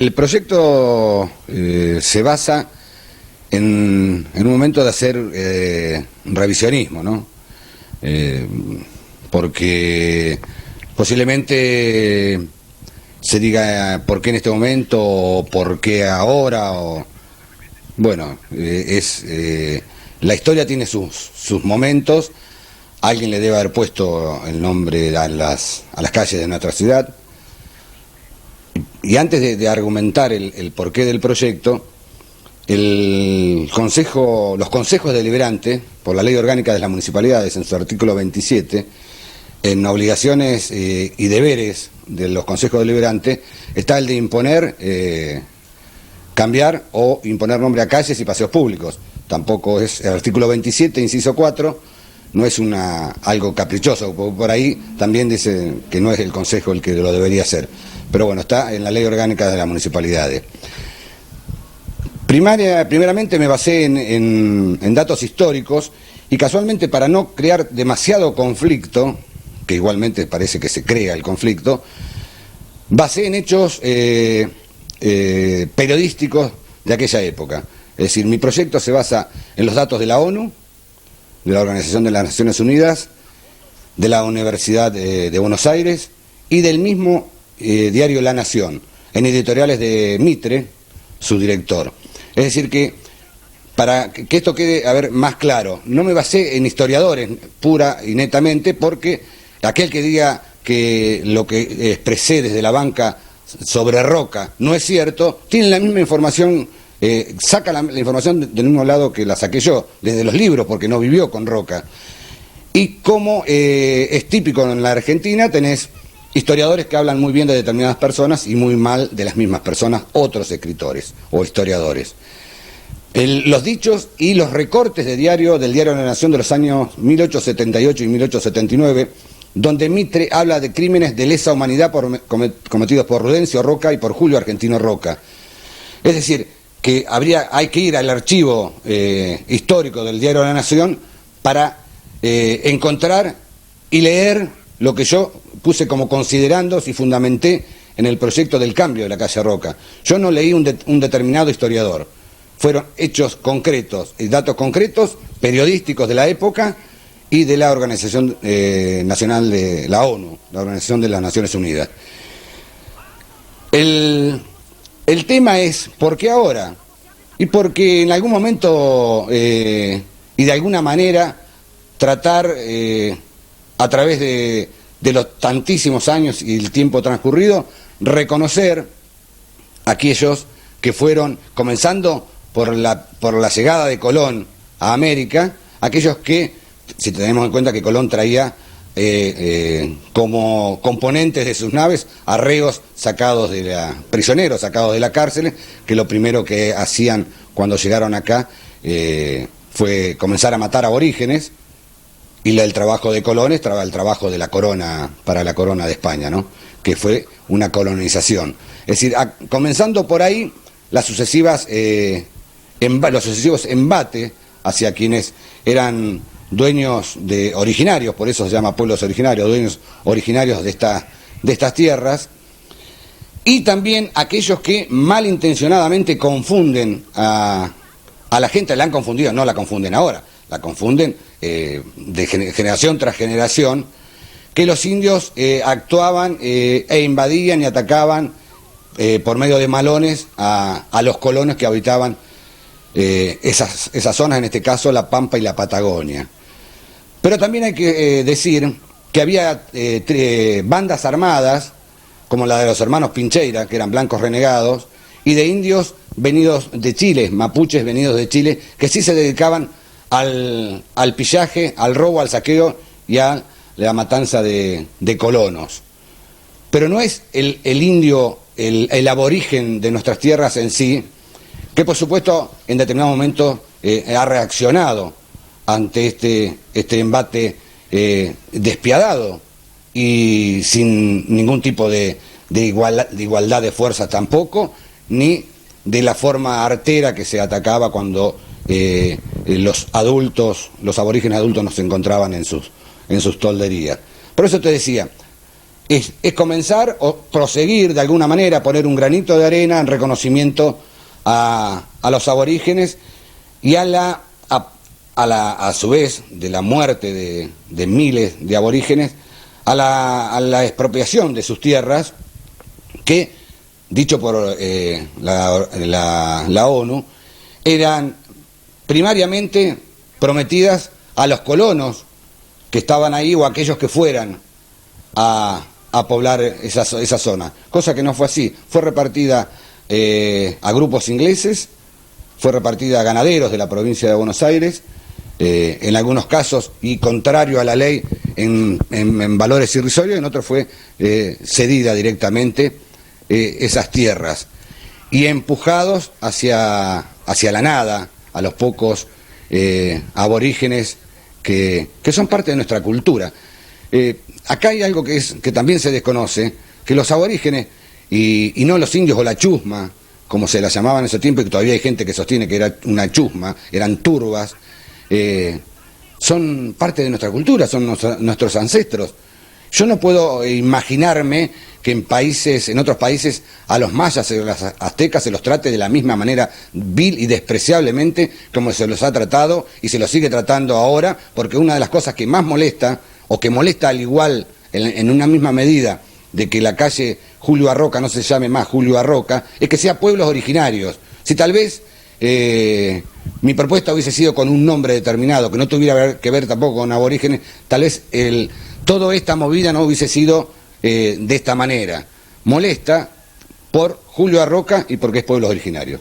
El proyecto se basa en un momento de hacer revisionismo, ¿no? Porque posiblemente se diga por qué en este momento, o por qué ahora, o bueno, la historia tiene sus momentos. Alguien le debe haber puesto el nombre a las calles de nuestra ciudad. Y antes de argumentar el porqué del proyecto, los consejos deliberantes, por la Ley Orgánica de las Municipalidades, en su artículo 27, en obligaciones y deberes de los consejos deliberantes, está el de imponer, cambiar o imponer nombre a calles y paseos públicos. Tampoco es el artículo 27, inciso 4, no es algo caprichoso, por ahí también dice que no es el Consejo el que lo debería hacer. Pero bueno, está en la Ley Orgánica de las Municipalidades. Primeramente me basé en datos históricos y casualmente, para no crear demasiado conflicto, que igualmente parece que se crea el conflicto, basé en hechos periodísticos de aquella época. Es decir, mi proyecto se basa en los datos de la ONU, de la Organización de las Naciones Unidas, de la Universidad de Buenos Aires y del mismo diario La Nación, en editoriales de Mitre, su director. Es decir que, para que esto quede más claro, no me basé en historiadores pura y netamente, porque aquel que diga que lo que expresé desde la banca sobre Roca no es cierto, tiene la misma información, saca la información del mismo lado que la saqué yo, desde los libros, porque no vivió con Roca. Y como es típico en la Argentina, tenés historiadores que hablan muy bien de determinadas personas y muy mal de las mismas personas, otros escritores o historiadores. Los dichos y los recortes del diario de la Nación de los años 1878 y 1879, donde Mitre habla de crímenes de lesa humanidad cometidos por Rudencio Roca y por Julio Argentino Roca. Es decir, que hay que ir al archivo histórico del diario La Nación para encontrar y leer lo que yo puse como considerandos y fundamenté en el proyecto del cambio de la calle Roca. Yo no leí un determinado historiador, fueron hechos concretos y datos concretos, periodísticos de la época y de la Organización Nacional de la ONU, la Organización de las Naciones Unidas. El tema es, ¿por qué ahora? Y porque en algún momento y de alguna manera tratar a través de los tantísimos años y el tiempo transcurrido, reconocer a aquellos que fueron, comenzando por la llegada de Colón a América, aquellos que, si tenemos en cuenta que Colón traía como componentes de sus naves a reos prisioneros sacados de la cárcel, que lo primero que hacían cuando llegaron acá fue comenzar a matar aborígenes. Y el trabajo de Colón estaba el trabajo de la corona, para la corona de España, ¿no? Que fue una colonización. Es decir, comenzando por ahí, los sucesivos embates hacia quienes eran dueños originarios, por eso se llama pueblos originarios, dueños originarios de estas tierras, y también aquellos que malintencionadamente confunden a la gente, la han confundido, no la confunden ahora, la confunden de generación tras generación, que los indios actuaban e invadían y atacaban por medio de malones a los colonos que habitaban esas zonas, en este caso la Pampa y la Patagonia. Pero también hay que decir que había bandas armadas, como la de los hermanos Pincheira, que eran blancos renegados, y de indios venidos de Chile, mapuches venidos de Chile, que sí se dedicaban al pillaje, al robo, al saqueo y a la matanza de colonos. Pero no es el indio, el aborigen de nuestras tierras en sí, que por supuesto en determinado momento ha reaccionado ante este embate despiadado y sin ningún tipo de igualdad de fuerzas tampoco, ni de la forma artera que se atacaba cuando los aborígenes adultos nos encontraban en sus tolderías. Por eso te decía, es comenzar o proseguir de alguna manera, poner un granito de arena en reconocimiento a los aborígenes y a su vez, de la muerte de miles de aborígenes, a la expropiación de sus tierras, que, dicho por la ONU, eran primariamente prometidas a los colonos que estaban ahí o a aquellos que fueran a poblar esa zona, cosa que no fue así. Fue repartida a grupos ingleses, fue repartida a ganaderos de la provincia de Buenos Aires, en algunos casos, y contrario a la ley, en valores irrisorios, en otros fue cedida directamente esas tierras, y empujados hacia la nada, a los pocos aborígenes que son parte de nuestra cultura. Acá hay algo que también se desconoce, que los aborígenes, y no los indios o la chusma, como se la llamaban en ese tiempo, y que todavía hay gente que sostiene que era una chusma, eran turbas, son parte de nuestra cultura, son nuestros ancestros. Yo no puedo imaginarme que en otros países a los mayas y a los aztecas se los trate de la misma manera vil y despreciablemente como se los ha tratado y se los sigue tratando ahora, porque una de las cosas que más molesta, o que molesta al igual en una misma medida de que la calle Julio Arroca no se llame más Julio Arroca, es que sea pueblos originarios. Si tal vez mi propuesta hubiese sido con un nombre determinado, que no tuviera que ver tampoco con aborígenes, tal vez toda esta movida no hubiese sido de esta manera. Molesta por Julio Arroca y porque es pueblo originario.